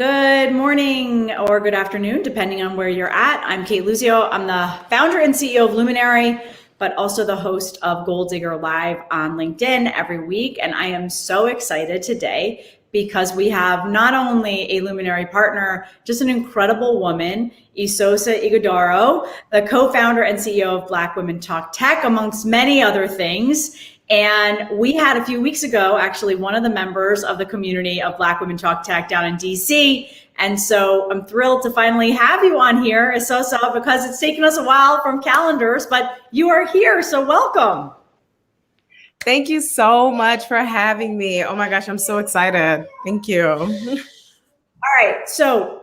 Good morning or good afternoon, depending on where you're at. I'm Cate Luzio. I'm the founder and CEO of Luminary, but also the host of Goaldigger Live on LinkedIn every week. And I am so excited today because we have not only a Luminary partner, just an incredible woman, Isosa Ighodaro, the co-founder and CEO of Black Women Talk Tech, amongst many other things. And we had a few weeks ago, actually, one of the members of the community of Black Women Talk Tech down in DC. And so I'm thrilled to finally have you on here, Isosa, because it's taken us a while from calendars, but you are here, so welcome. Thank you so much for having me. Oh my gosh, I'm so excited. Thank you. All right, so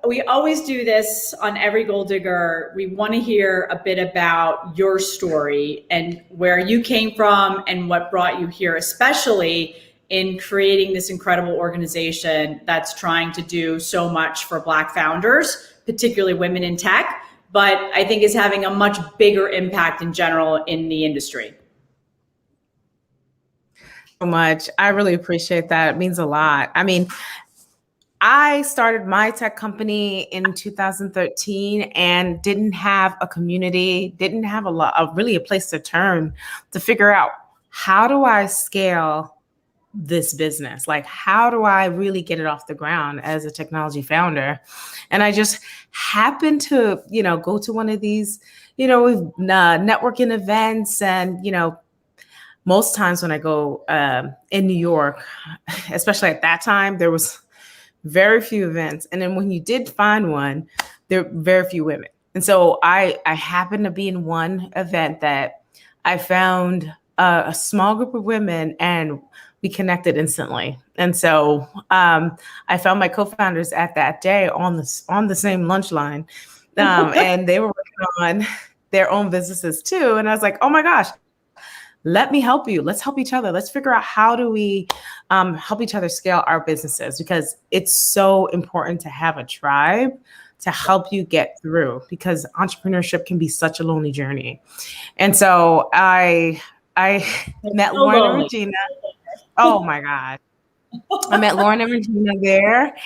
we always do this on every Goaldigger. We want to hear a bit about your story and where you came from and what brought you here, especially in creating this incredible organization that's trying to do so much for Black founders, particularly women in tech, but I think is having a much bigger impact in general in the industry. So much. I really appreciate that. It means a lot. I mean, I started my tech company in 2013 and didn't have a community, didn't have really a place to turn to figure out, how do I scale this business? Like, how do I really get it off the ground as a technology founder? And I just happened to, go to one of these, networking events. And, most times when I go in New York, especially at that time, there was very few events. And then when you did find one, there were very few women. And so I happened to be in one event that I found a small group of women, and we connected instantly. And so I found my co-founders at that day on the same lunch line. And they were working on their own businesses too. And I was like, oh my gosh, let me help you. Let's help each other. Let's figure out, how do we help each other scale our businesses? Because it's so important to have a tribe to help you get through, because entrepreneurship can be such a lonely journey. And so I met Lauren and Regina. Oh my God. I met Lauren and Regina there.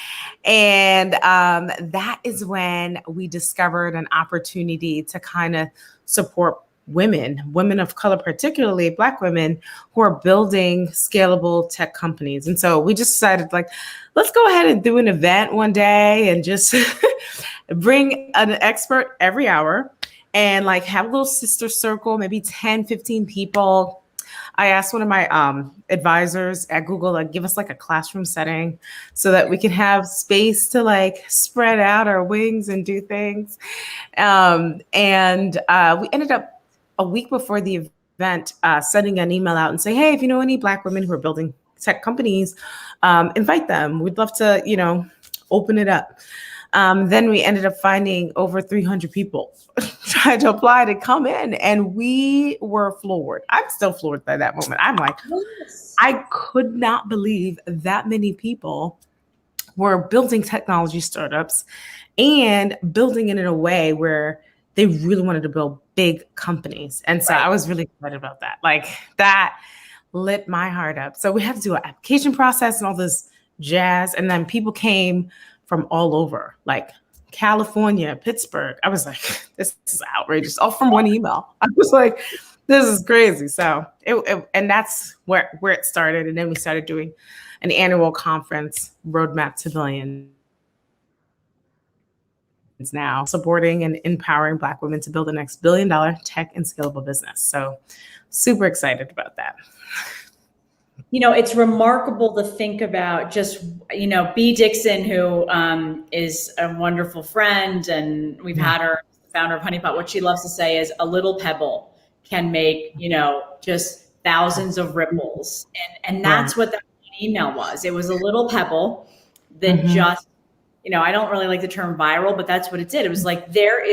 And that is when we discovered an opportunity to kind of support women of color, particularly Black women, who are building scalable tech companies. And so we just decided, like, let's go ahead and do an event one day and just bring an expert every hour and like have a little sister circle, maybe 10, 15 people. I asked one of my advisors at Google, like, give us like a classroom setting so that we can have space to like spread out our wings and do things. And we ended up, a week before the event, sending an email out and saying, hey, if you know any Black women who are building tech companies, invite them. We'd love to, open it up. Then we ended up finding over 300 people tried to apply to come in, and we were floored. I'm still floored by that moment. I'm like, I could not believe that many people were building technology startups and building it in a way where they really wanted to build big companies. And so I was really excited about that. Like, that lit my heart up. So we had to do an application process and all this jazz. And then people came from all over, like California, Pittsburgh. I was like, this is outrageous. All from one email. I was like, this is crazy. So and that's where it started. And then we started doing an annual conference, Roadmap to Billion. Now supporting and empowering Black women to build the next billion-dollar tech and scalable business. So super excited about that. It's remarkable to think about just, B. Dixon, who is a wonderful friend, and we've had her, founder of Honeypot. What she loves to say is, a little pebble can make, just thousands of ripples. And that's what that email was. It was a little pebble that just, I don't really like the term viral, but that's what it did. It was like, there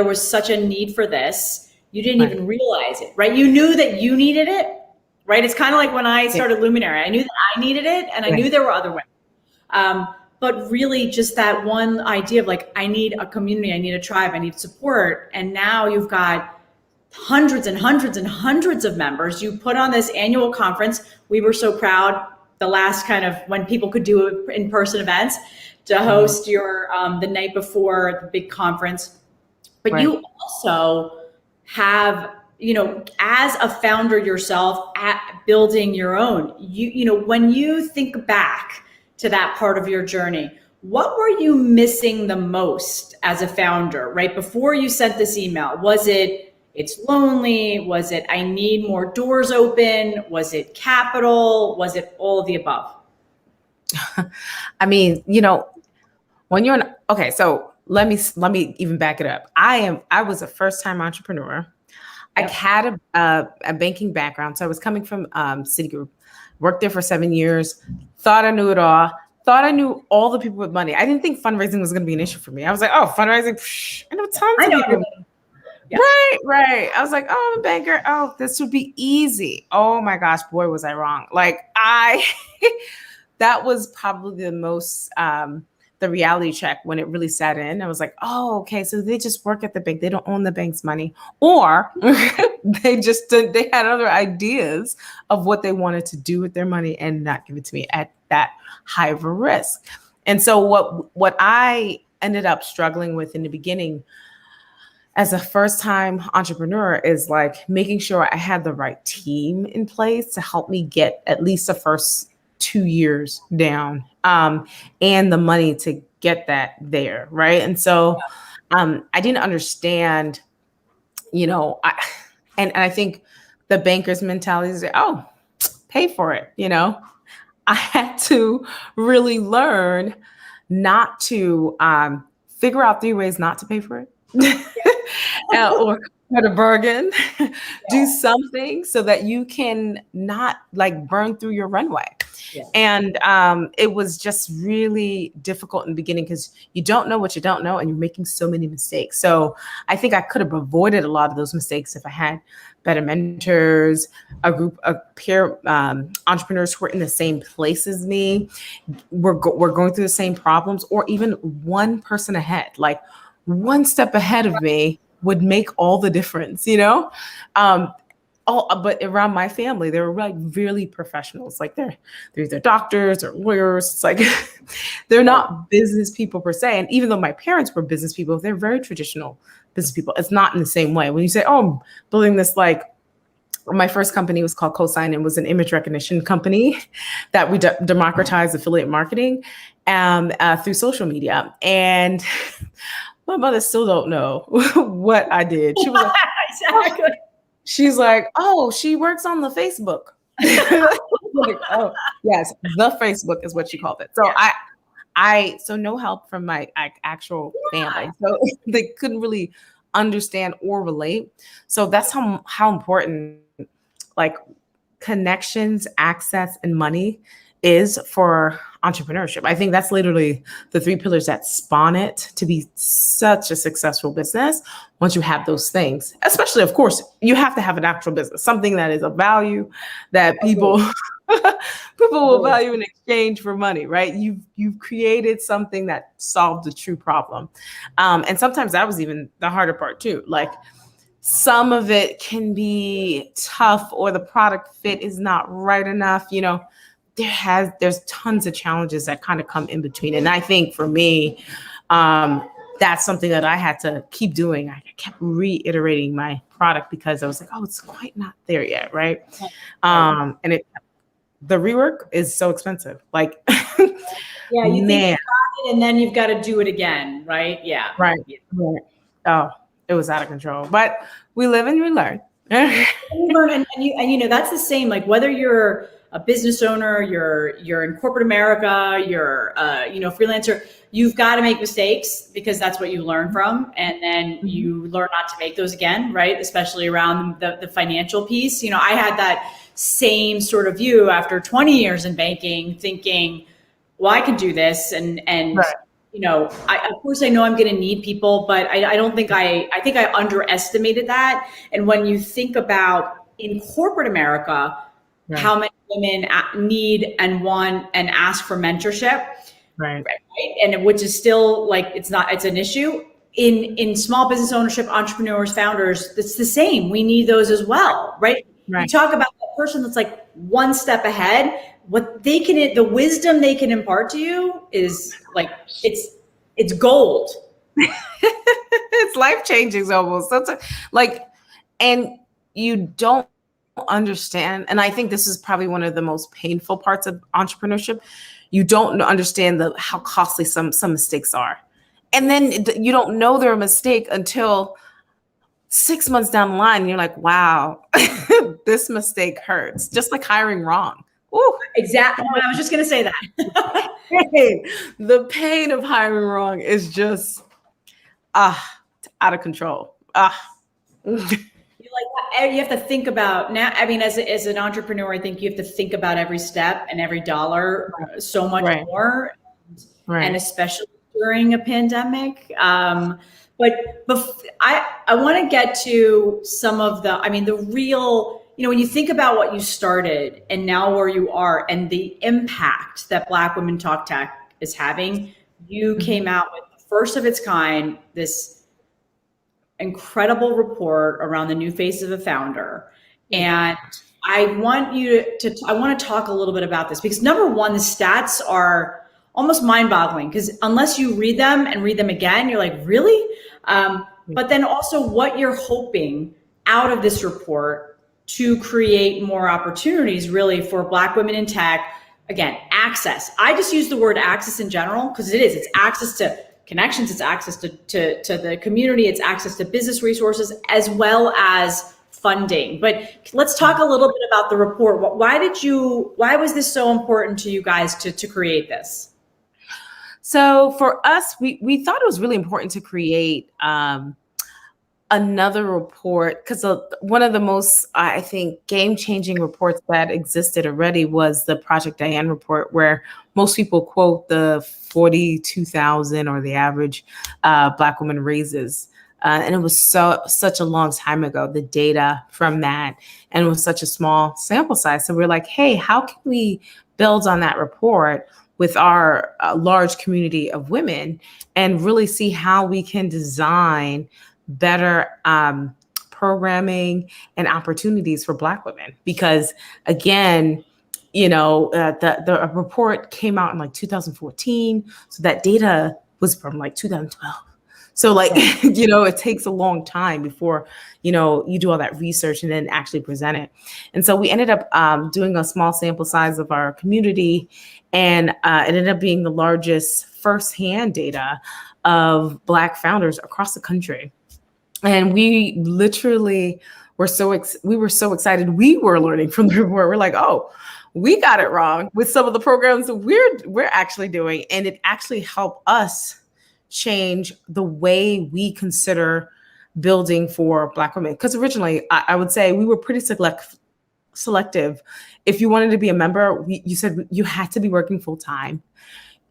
was such a need for this. You didn't even realize it, right? You knew that you needed it, right? It's kind of like when I started Luminary, I knew that I needed it, and I knew there were other women. But really just that one idea of like, I need a community, I need a tribe, I need support. And now you've got hundreds and hundreds and hundreds of members. You put on this annual conference. We were so proud the last kind of when people could do in-person events, to host your the night before the big conference. But Right. you also have, as a founder yourself, at building your own, when you think back to that part of your journey, what were you missing the most as a founder, right? Before you sent this email, was it, it's lonely? Was it, I need more doors open? Was it capital? Was it all of the above? I mean, when you're okay, so let me even back it up. I was a first-time entrepreneur. Yep. I had a banking background. So I was coming from Citigroup, worked there for 7 years, thought I knew it all, thought I knew all the people with money. I didn't think fundraising was going to be an issue for me. I was like, oh, fundraising, I know tons of people. Yeah. Right. I was like, oh, I'm a banker. Oh, this would be easy. Oh my gosh, boy, was I wrong. Like that was probably the most, the reality check when it really sat in. I was like, oh, okay. So they just work at the bank. They don't own the bank's money, or they had other ideas of what they wanted to do with their money and not give it to me at that high of a risk. And so what I ended up struggling with in the beginning as a first-time entrepreneur is like making sure I had the right team in place to help me get at least the first 2 years down, and the money to get that there, right? And so I didn't understand, I think the banker's mentality is, oh, pay for it, I had to really learn not to figure out 3 ways not to pay for it. Or to bargain, do something so that you can not like burn through your runway. Yeah. And it was just really difficult in the beginning because you don't know what you don't know and you're making so many mistakes. So I think I could have avoided a lot of those mistakes if I had better mentors, a group of peer entrepreneurs who were in the same place as me, we're going through the same problems, or even one person ahead, like one step ahead of me would make all the difference, but around my family, they were like really professionals. Like they're either doctors or lawyers. It's like they're not business people per se. And even though my parents were business people, they're very traditional business people. It's not in the same way. When you say, oh, I'm building this, like my first company was called Cosign and was an image recognition company that we democratized affiliate marketing through social media. And my mother still don't know what I did. She was like, exactly. She's like, oh, she works on the Facebook. Like, oh, yes, the Facebook is what she called it. So so no help from my actual family. So they couldn't really understand or relate. So that's how important like connections, access, and money is for entrepreneurship. I think that's literally the 3 pillars that spawn it to be such a successful business. Once you have those things, especially, of course, you have to have an actual business, something that is of value that people will value in exchange for money, right? You've created something that solved a true problem. And sometimes that was even the harder part too. Like some of it can be tough or the product fit is not right enough, there's tons of challenges that kind of come in between. And I think for me, that's something that I had to keep doing. I kept reiterating my product because I was like, oh, it's quite not there yet, right? And the rework is so expensive. Like, yeah, you think you got it and then you've got to do it again, right? Yeah. Right. Oh, it was out of control. But we live and we learn. and that's the same. Like whether you're a business owner, you're in corporate America, you're freelancer, you've got to make mistakes because that's what you learn from. And then you learn not to make those again, right? Especially around the financial piece. I had that same sort of view after 20 years in banking, thinking, well, I can do this. And right. Of course I know I'm going to need people, but I don't think I think I underestimated that. And when you think about in corporate America, right. How many women need and want and ask for mentorship, right? And which is still like, it's an issue in small business ownership, entrepreneurs, founders. It's the same. We need those as well, right? You talk about that person that's like one step ahead. what they can, the wisdom they can impart to you is like, it's gold. It's life changing almost. That's like, and you don't understand. And I think this is probably one of the most painful parts of entrepreneurship. You don't understand how costly some mistakes are. And then you don't know they're a mistake until 6 months down the line. And you're like, wow, this mistake hurts. Just like hiring wrong. Ooh. Exactly. I was just going to say that. The pain of hiring wrong is just out of control. You have to think about now. I mean, as an entrepreneur, I think you have to think about every step and every dollar so much more, and especially during a pandemic. But I want to get to some of the, I mean, the real, when you think about what you started and now where you are and the impact that Black Women Talk Tech is having, you came out with the first of its kind, this incredible report around the new face of a founder. And I want to talk a little bit about this because number one, the stats are almost mind-boggling because unless you read them and read them again, you're like, really? But then also what you're hoping out of this report to create more opportunities really for Black women in tech. Again, access. I just use the word access in general because it's access to connections, it's access to the community, it's access to business resources, as well as funding. But let's talk a little bit about the report. Why was this so important to you guys to create this? So for us, we thought it was really important to create another report because one of the most, I think, game-changing reports that existed already was the Project Diane report, where most people quote the 42,000 or the average Black woman raises. And it was such a long time ago, the data from that, and it was such a small sample size. So we're like, hey, how can we build on that report with our large community of women and really see how we can design better programming and opportunities for Black women? Because again, the report came out in like 2014. So that data was from like 2012. So like, it takes a long time before, you do all that research and then actually present it. And so we ended up doing a small sample size of our community, and it ended up being the largest firsthand data of Black founders across the country. And we literally were so excited. We were learning from the report. We're like, oh, we got it wrong with some of the programs that we're actually doing. And it actually helped us change the way we consider building for Black women. Because originally, I would say we were pretty selective. If you wanted to be a member, you said you had to be working full time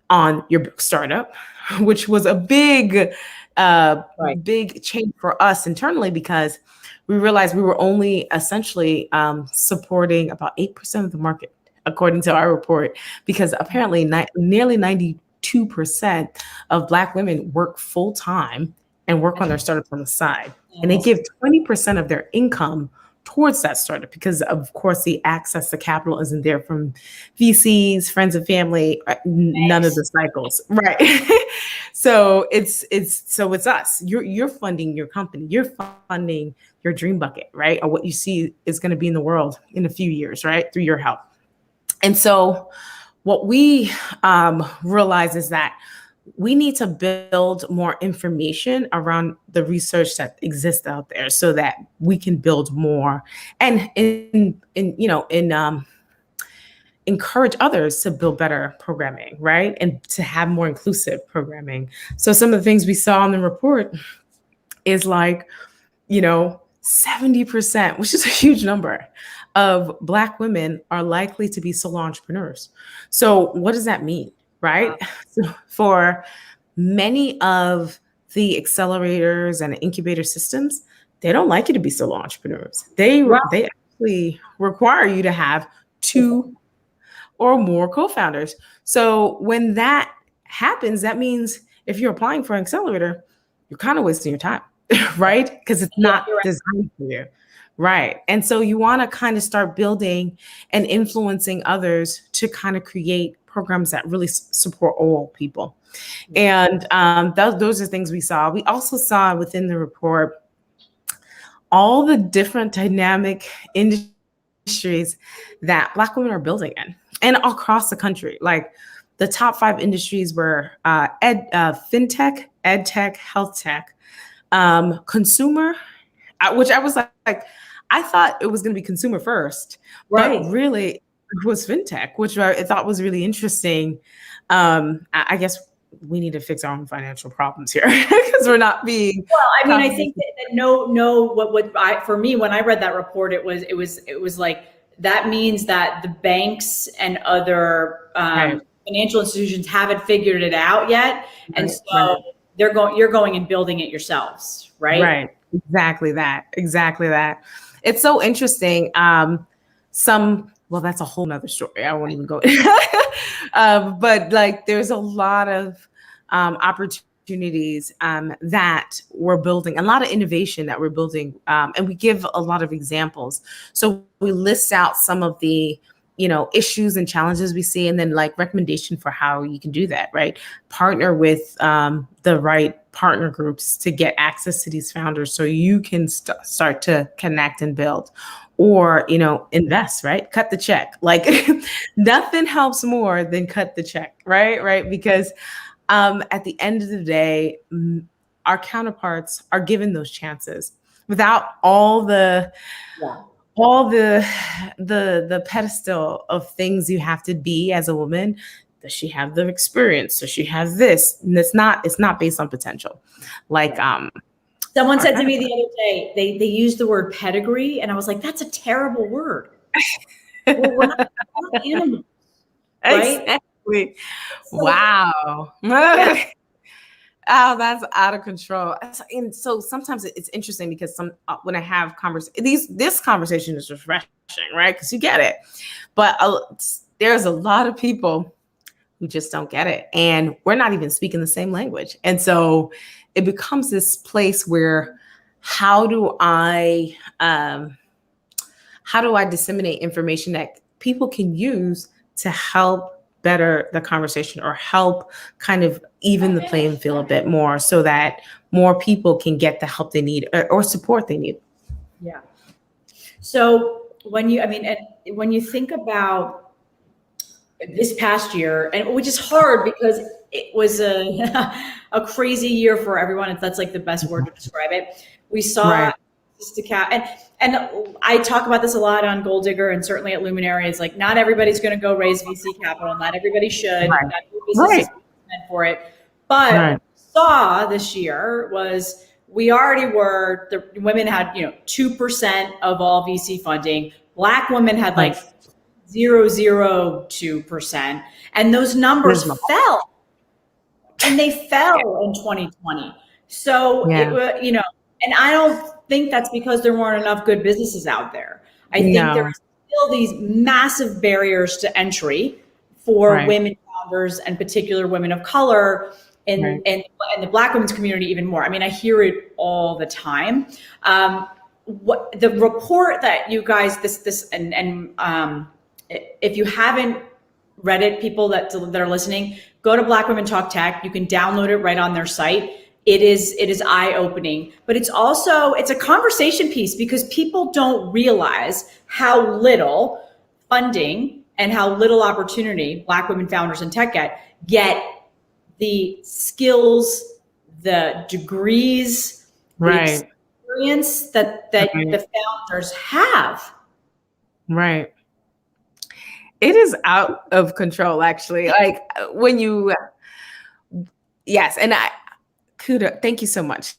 on your startup, which was a big change for us internally because we realized we were only essentially supporting about 8% of the market, according to our report, because apparently nearly 92% of Black women work full time and work on their startups on the side. And they give 20% of their income towards that startup because, of course, the access to capital isn't there from VCs, friends and family, none of the cycles, right? So it's us. You're funding your company. You're funding your dream bucket, right? Or what you see is going to be in the world in a few years, right? Through your help. And so what we realize is that we need to build more information around the research that exists out there so that we can build more and encourage others to build better programming, right? And to have more inclusive programming. So some of the things we saw in the report is like, 70%, which is a huge number, of Black women are likely to be solo entrepreneurs. So what does that mean, right? Wow. So for many of the accelerators and incubator systems, they don't like you to be solo entrepreneurs. They actually require you to have 2 or more co-founders. So when that happens, that means if you're applying for an accelerator, you're kind of wasting your time, right? Because it's not designed for you. Right. And so you want to kind of start building and influencing others to kind of create programs that really support all people. And those are things we saw. We also saw within the report all the different dynamic industries that Black women are building in and across the country. Like the top 5 industries were fintech, ed tech, health tech, consumer, which I was like, I thought it was going to be consumer first, Right. but really it was fintech, which I thought was really interesting. I guess we need to fix our own financial problems here because we're not being. Well, I mean, I think that for me, when I read that report, it was like, that means that the banks and other financial institutions haven't figured it out yet. And so you're going and building it yourselves, right? Right. Exactly that. It's so interesting. Well, that's a whole nother story. I won't even go. But like, there's a lot of opportunities that we're building, a lot of innovation that we're building, and we give a lot of examples. So we list out some of the issues and challenges we see, and then like recommendation for how you can do that, right? Partner with the right partner groups to get access to these founders so you can start to connect and build, or invest, right? Cut the check. Like nothing helps more than cut the check, right? Because at the end of the day, our counterparts are given those chances without all the pedestal of things you have to be as a woman. Does she have the experience? Does she have this? And it's not based on potential. Like someone said to me the other day, they used the word pedigree, and I was like, that's a terrible word. Well, we're not animals, right? Exactly. Wow. Oh, that's out of control. And so sometimes it's interesting because when I have this conversation is refreshing, right? Because you get it, but there's a lot of people who just don't get it, and we're not even speaking the same language. And so it becomes this place where how do I disseminate information that people can use to help better the conversation or help kind of even the playing field a bit more so that more people can get the help they need or support they need. Yeah. So when you think about this past year, and which is hard because it was a crazy year for everyone. That's like the best word to describe it. We saw and I talk about this a lot on Goaldigger and certainly at Luminary. It's like, not everybody's going to go raise VC capital. Not everybody should. Not every business is meant for it. But what we saw this year was the women had 2% of all VC funding. Black women had like 0.002%, and those numbers fell, and they fell in 2020. So and I don't think that's because there weren't enough good businesses out there. I think there are still these massive barriers to entry for women founders, and particular women of color, and the Black women's community even more. I mean, I hear it all the time. What the report that you guys if you haven't read it, people that are listening, go to Black Women Talk Tech. You can download it right on their site. It is eye-opening, but it's a conversation piece because people don't realize how little funding and how little opportunity Black women founders in tech get the skills, the degrees, the experience that the founders have. Right. It is out of control, actually. Like when yes, and thank you so much.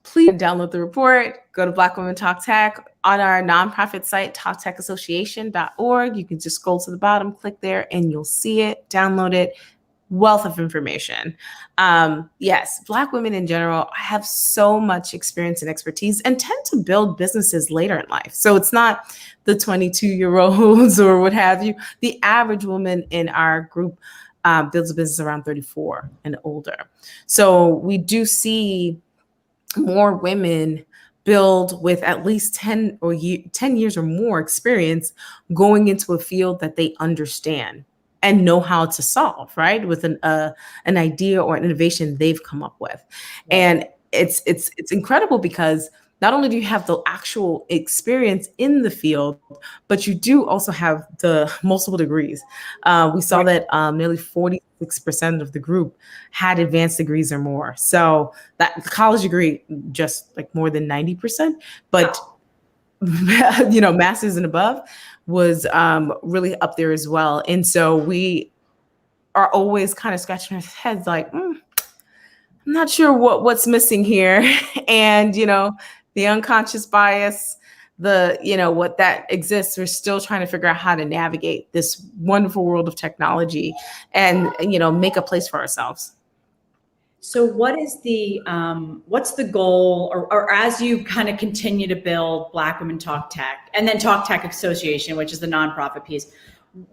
Please download the report. Go to Black Women Talk Tech on our nonprofit site, talktechassociation.org. You can just scroll to the bottom, click there, and you'll see it. Download it. Wealth of information. Yes, Black women in general have so much experience and expertise and tend to build businesses later in life. So it's not the 22-year-olds or what have you. The average woman in our group builds a business around 34 and older. So we do see more women build with at least 10 years or more experience going into a field that they understand and know how to solve, right? With an idea or an innovation they've come up with. And it's incredible because not only do you have the actual experience in the field, but you do also have the multiple degrees. We saw that nearly 46% of the group had advanced degrees or more. So that college degree, just like more than 90%, but masters and above was really up there as well. And so we are always kind of scratching our heads like, I'm not sure what's missing here. And, the unconscious bias, what that exists, we're still trying to figure out how to navigate this wonderful world of technology and, make a place for ourselves. So what's the goal, or as you kind of continue to build Black Women Talk Tech and then Talk Tech Association, which is the nonprofit piece,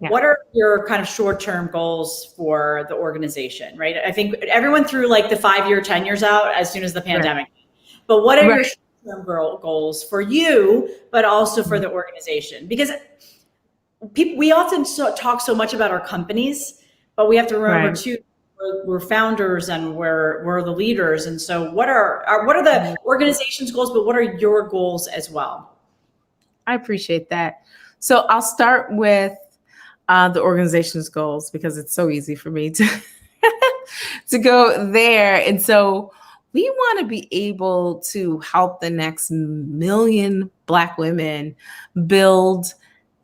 what are your kind of short-term goals for the organization, right? I think everyone threw like the 5-year, 10 years out as soon as the pandemic. Right. But what are your short-term goals for you, but also for the organization? Because we often talk so much about our companies, but we have to remember too, we're founders and we're the leaders. And so what are the organization's goals, but what are your goals as well? I appreciate that. So I'll start with the organization's goals because it's so easy for me to to go there. And so we want to be able to help the next million Black women build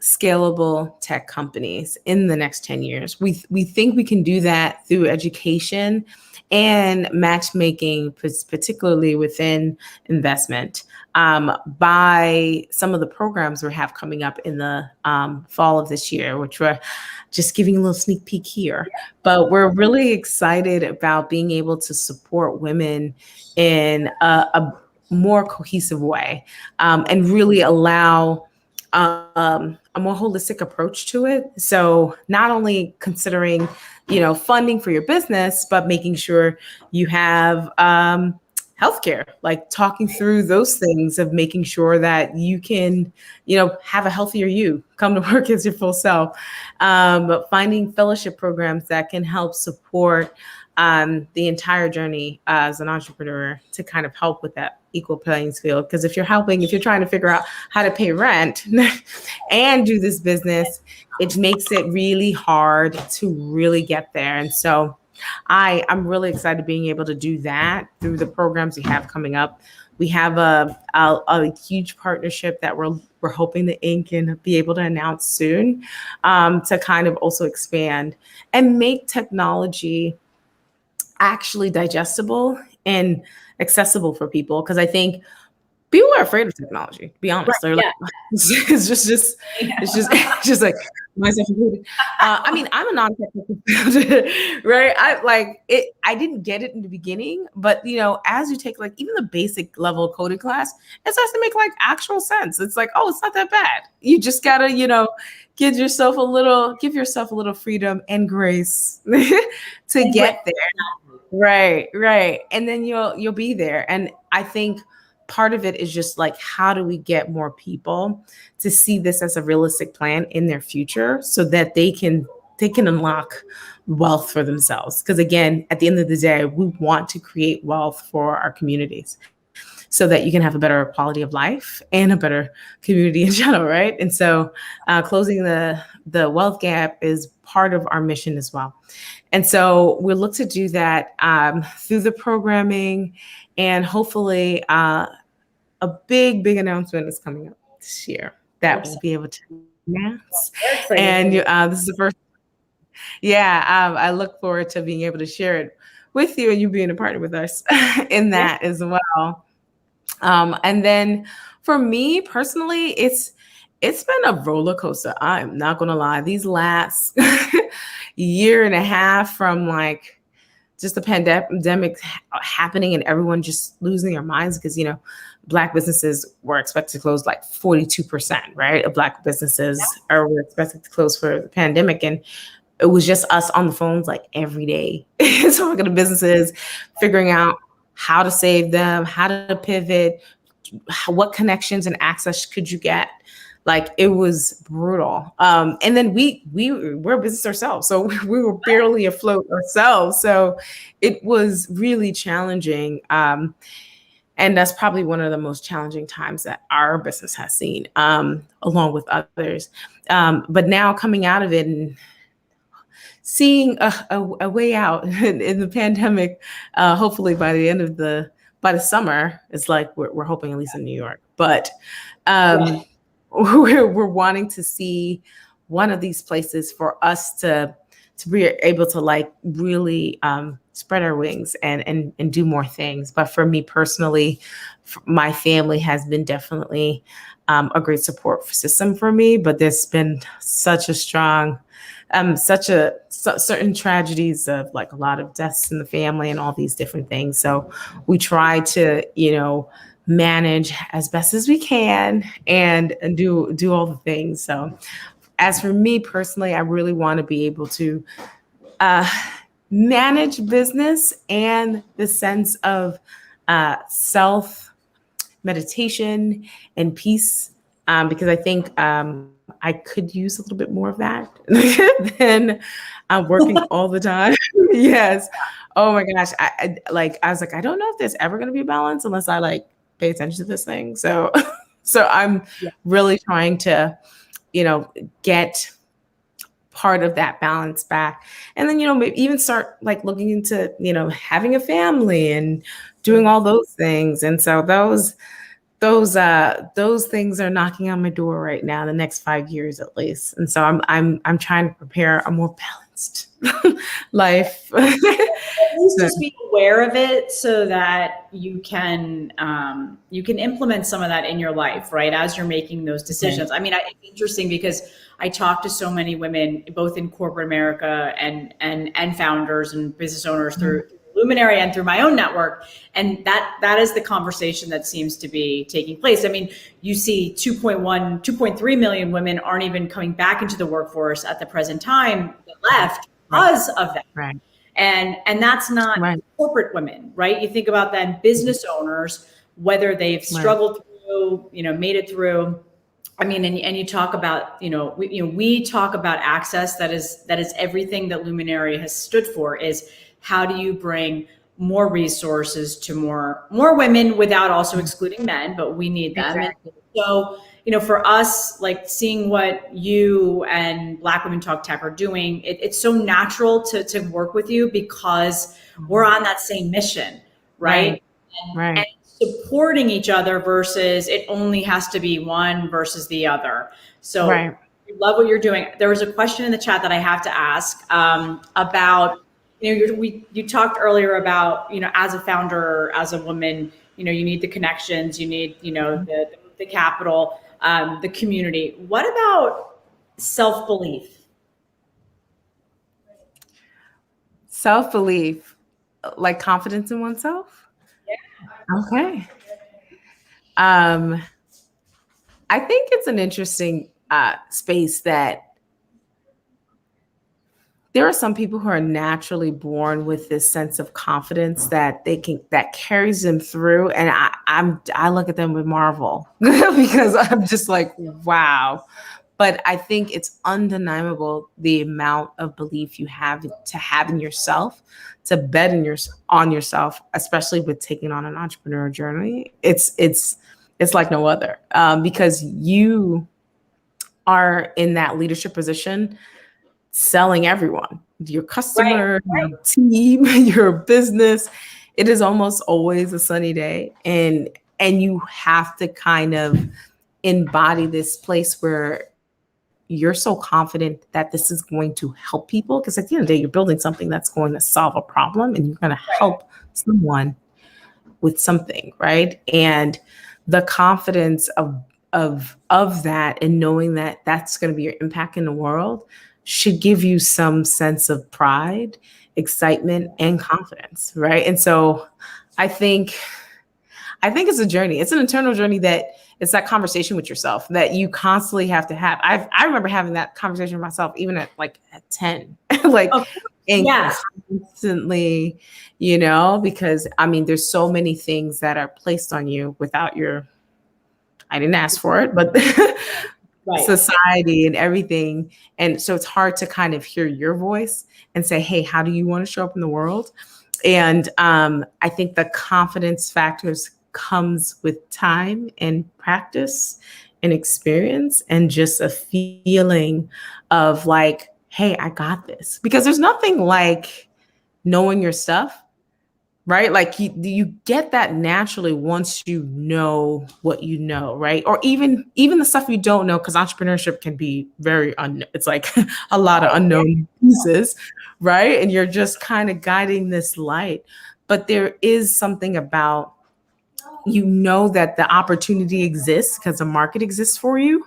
scalable tech companies in the next 10 years. We think we can do that through education and matchmaking, particularly within investment, by some of the programs we have coming up in the fall of this year, which we're just giving a little sneak peek here. But we're really excited about being able to support women in a more cohesive way, and really allow a more holistic approach to it. So not only considering, funding for your business, but making sure you have healthcare, like talking through those things of making sure that you can, have a healthier you, come to work as your full self, but finding fellowship programs that can help support the entire journey as an entrepreneur to kind of help with that equal playing field. Because if you're trying to figure out how to pay rent and do this business, it makes it really hard to really get there. And so I'm really excited being able to do that through the programs we have coming up. We have a huge partnership that we're hoping to ink and be able to announce soon, to kind of also expand and make technology actually digestible and accessible for people. Because I think people are afraid of technology, to be honest. They're like, it's just like myself included. I mean, I'm a non-technical founder, right? I didn't get it in the beginning, but as you take like even the basic level coding class, it starts to make like actual sense. It's like, oh, it's not that bad. You just gotta, give yourself a little freedom and grace to get there. Right. And then you'll be there. And I think part of it is just like, how do we get more people to see this as a realistic plan in their future so that they can unlock wealth for themselves? Because again, at the end of the day, we want to create wealth for our communities so that you can have a better quality of life and a better community in general, right? And so closing the wealth gap is part of our mission as well. And so we'll look to do that through the programming, and hopefully a big announcement is coming up this year that we'll be able to announce. And this is the first. Yeah, I look forward to being able to share it with you and you being a partner with us in that as well. And then for me personally, it's been a roller coaster. I'm not going to lie. These last year and a half, from like just the pandemic happening and everyone just losing their minds because, Black businesses were expected to close like 42%, right? Of Black businesses were expected to close for the pandemic. And it was just us on the phones like every day talking to businesses, figuring out how to save them, how to pivot, what connections and access could you get? Like, it was brutal. And then we're a business ourselves, so we were barely afloat ourselves. So it was really challenging. And that's probably one of the most challenging times that our business has seen, along with others. But now coming out of it and seeing a way out in the pandemic, hopefully by the end of by the summer, it's like we're hoping, at least in New York. But we're wanting to see one of these places for us to be able to like really spread our wings and do more things. But for me personally, my family has been definitely a great support system for me. But there's been such a strong, certain tragedies of like a lot of deaths in the family and all these different things. So we try to, manage as best as we can and do all the things. So as for me personally, I really want to be able to manage business and the sense of self meditation and peace, because I think I could use a little bit more of that than I'm working all the time. Yes. Oh my gosh. I was like, I don't know if there's ever going to be a balance unless I like pay attention to this thing. So, so I'm really trying to, get part of that balance back. And then, maybe even start like looking into, having a family and doing all those things. And so those things are knocking on my door right now, the next 5 years at least. And so I'm trying to prepare a more balanced life. At least just be aware of it so that you can implement some of that in your life, right? As you're making those decisions. I mean, it's interesting because I talk to so many women, both in corporate America and founders and business owners through Luminary and through my own network. And that is the conversation that seems to be taking place. I mean, you see 2.3 million women aren't even coming back into the workforce at the present time that left because of that. Right. And that's not corporate women, right? You think about then business owners, whether they've struggled through, made it through. I mean, and you talk about, we talk about access. That is everything that Luminary has stood for. Is how do you bring more resources to more women without also excluding men? But we need them. Exactly. And so, for us, like seeing what you and Black Women Talk Tech are doing, it's so natural to work with you because we're on that same mission, right? And supporting each other versus it only has to be one versus the other. So I love what you're doing. There was a question in the chat that I have to ask about, you talked earlier about, as a founder, as a woman, you need the connections, you need, the capital, the community. What about self-belief? Self-belief, like confidence in oneself? Yeah. Okay. I think it's an interesting space that there are some people who are naturally born with this sense of confidence that that carries them through. And I look at them with marvel because I'm just like, wow. But I think it's undeniable the amount of belief you have in yourself, to bet on yourself, especially with taking on an entrepreneur journey. It's like no other, because you are in that leadership position, selling everyone, your customer, your team, your business. It is almost always a sunny day, and you have to kind of embody this place where you're so confident that this is going to help people, because at the end of the day, you're building something that's going to solve a problem and you're going to help someone with something, right? And the confidence of that, and knowing that that's going to be your impact in the world, should give you some sense of pride, excitement, and confidence, right? And so I think it's a journey. It's an internal journey that it's that conversation with yourself that you constantly have to have. I remember having that conversation with myself even at 10, constantly, because I mean, there's so many things that are placed on you without your I didn't ask for it, but Right. society and everything. And so it's hard to kind of hear your voice and say, hey, how do you want to show up in the world? And I think the confidence factors comes with time and practice and experience and just a feeling of like, hey, I got this. Because there's nothing like knowing your stuff, right? Like you get that naturally once you know what you know, right? Or even the stuff you don't know, because entrepreneurship can be very it's like a lot of unknown pieces, right? And you're just kind of guiding this light. But there is something about, you know, that the opportunity exists because the market exists for you,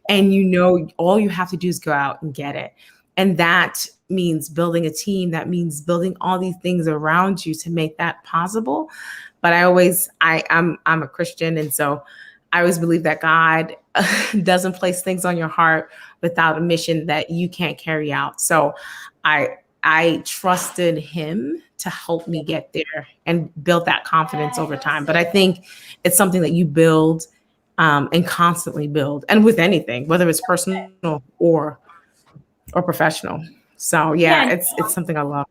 and you know all you have to do is go out and get it. And that means building a team. That means building all these things around you to make that possible. But I'm a Christian, and so I always believe that God doesn't place things on your heart without a mission that you can't carry out. So I trusted him to help me get there and build that confidence over time. But I think it's something that you build and constantly build, and with anything, whether it's personal or professional. So yeah, it's something I love.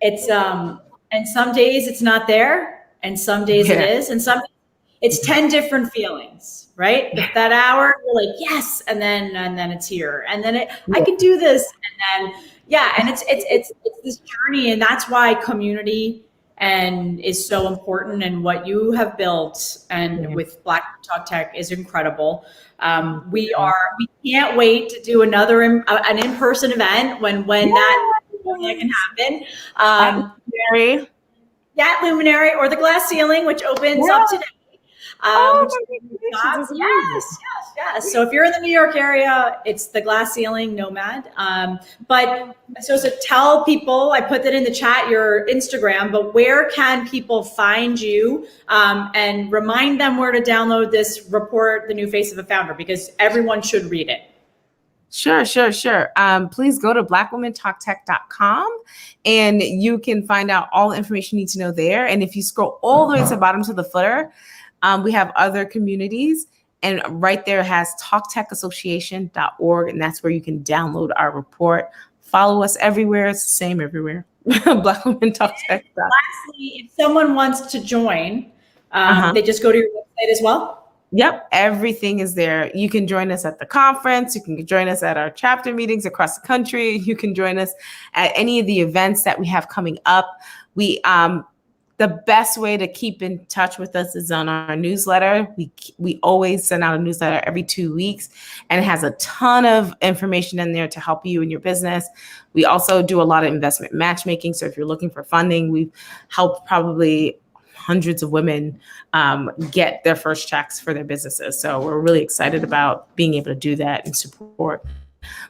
It's and some days it's not there, and some days it is, and some it's 10 different feelings, right? That hour you're like, yes, and then it's here, and then I could do this, and then and it's this journey, and that's why community and is so important, and what you have built and with Black Women Talk Tech is incredible. We can't wait to do another an in-person event when that can happen. At Luminary or the Glass Ceiling, which opens up today. Yes. So if you're in the New York area, it's the Glass Ceiling Nomad. But so tell people, I put that in the chat, your Instagram, but where can people find you, and remind them where to download this report, The New Face of a Founder, because everyone should read it. Sure. Please go to blackwomentalktech.com and you can find out all the information you need to know there. And if you scroll all the way to the bottom to the footer, we have other communities, and right there has talktechassociation.org, and that's where you can download our report. Follow us everywhere. It's the same everywhere. Black Women Talk Tech. Lastly, if someone wants to join, they just go to your website as well? Yep, everything is there. You can join us at the conference. You can join us at our chapter meetings across the country. You can join us at any of the events that we have coming up. The best way to keep in touch with us is on our newsletter. We always send out a newsletter every 2 weeks, and it has a ton of information in there to help you in your business. We also do a lot of investment matchmaking. So if you're looking for funding, we've helped probably hundreds of women get their first checks for their businesses. So we're really excited about being able to do that and support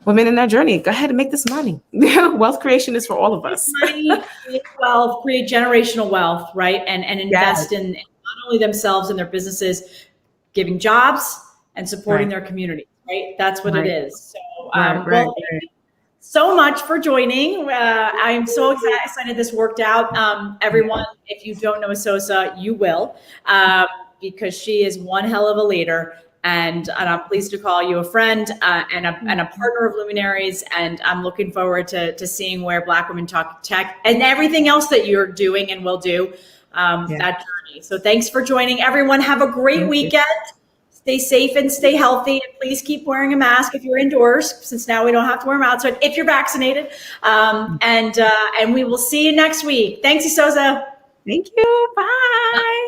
women in their journey. Go ahead and make this money. Wealth creation is for all of us. Money, create wealth, create generational wealth, right? And invest in not only themselves and their businesses, giving jobs and supporting their community, right? That's what it is. So, thank you so much for joining. I'm so excited this worked out. Everyone, if you don't know Asosa, you will, because she is one hell of a leader. And I'm pleased to call you a friend and a partner of Luminaries. And I'm looking forward to seeing where Black Women Talk Tech and everything else that you're doing and will do that journey. So thanks for joining, everyone. Have a great weekend. Stay safe and stay healthy. And please keep wearing a mask if you're indoors, since now we don't have to wear them outside if you're vaccinated. And we will see you next week. Thanks, Asosa. Thank you. Bye.